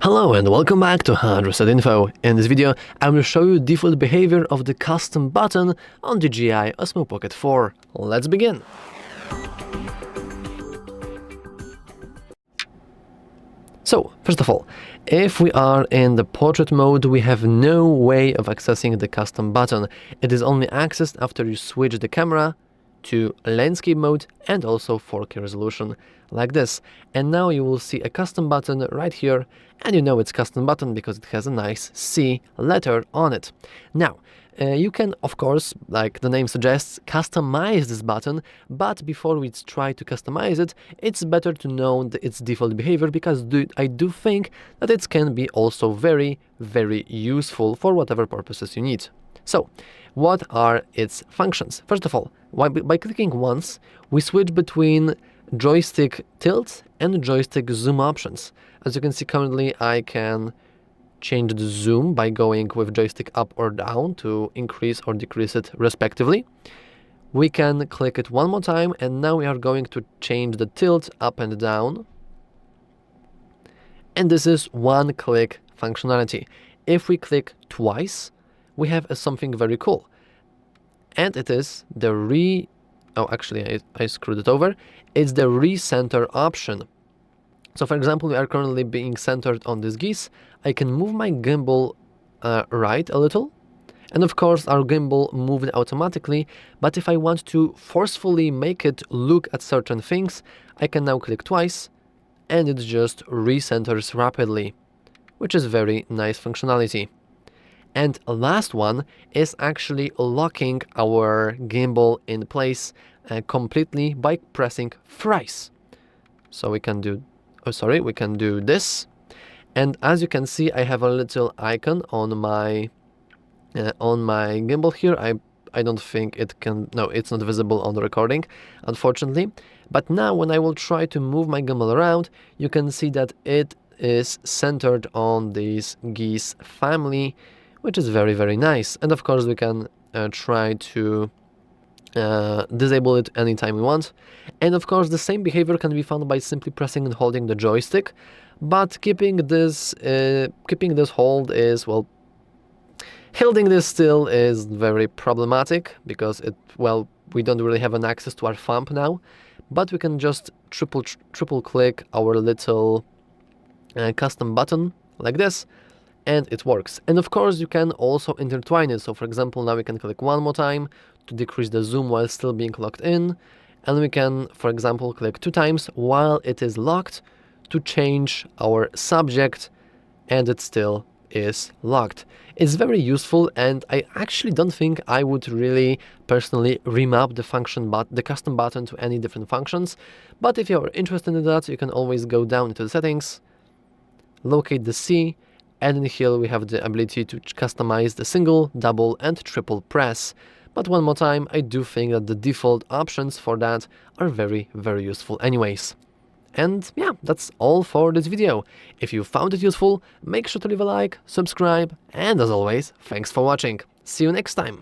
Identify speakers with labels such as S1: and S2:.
S1: Hello and welcome back to HardReset.Info. In this video, I will show you default behavior of the custom button on DJI Osmo Pocket 4. Let's begin. So, first of all, if we are in the portrait mode, we have no way of accessing the custom button. It is only accessed after you switch the camera to landscape mode and also 4K resolution, like this. And now you will see a custom button right here, and you know it's custom button because it has a nice C letter on it. Now, you can, of course, like the name suggests, customize this button, but before we try to customize it, it's better to know its default behavior, because I do think that it can be also very, very useful for whatever purposes you need. So, what are its functions? First of all, by clicking once, we switch between joystick tilt and joystick zoom options. As you can see, currently I can change the zoom by going with joystick up or down to increase or decrease it respectively. We can click it one more time, and now we are going to change the tilt up and down. And this is one-click functionality. If we click twice, we have something very cool. And it is the I screwed it over. It's the recenter option. So for example, we are currently being centered on this geese. I can move my gimbal right a little. And of course, our gimbal moved automatically. But if I want to forcefully make it look at certain things, I can now click twice, and it just recenters rapidly, which is very nice functionality. And last one is actually locking our gimbal in place completely by pressing thrice. So we can do this, and as you can see, I have a little icon on my gimbal here. I don't think it can. No, it's not visible on the recording, unfortunately. But now, when I will try to move my gimbal around, you can see that it is centered on this geese family, which is very, very nice. And of course, we can try to disable it anytime we want. And of course, the same behavior can be found by simply pressing and holding the joystick. But keeping this hold is, well, holding this still is very problematic, because we don't really have an access to our thumb now. But we can just triple click our little custom button like this, and it works. And of course, you can also intertwine it. So for example, now we can click one more time to decrease the zoom while still being locked in. And we can, for example, click 2 times while it is locked to change our subject, and it still is locked. It's very useful, and I actually don't think I would really personally remap the custom button to any different functions. But if you're interested in that, you can always go down into the settings, locate the C, and in here we have the ability to customize the single, double, and triple press. But one more time, I do think that the default options for that are very, very useful anyways. And yeah, that's all for this video. If you found it useful, make sure to leave a like, subscribe, and as always, thanks for watching. See you next time!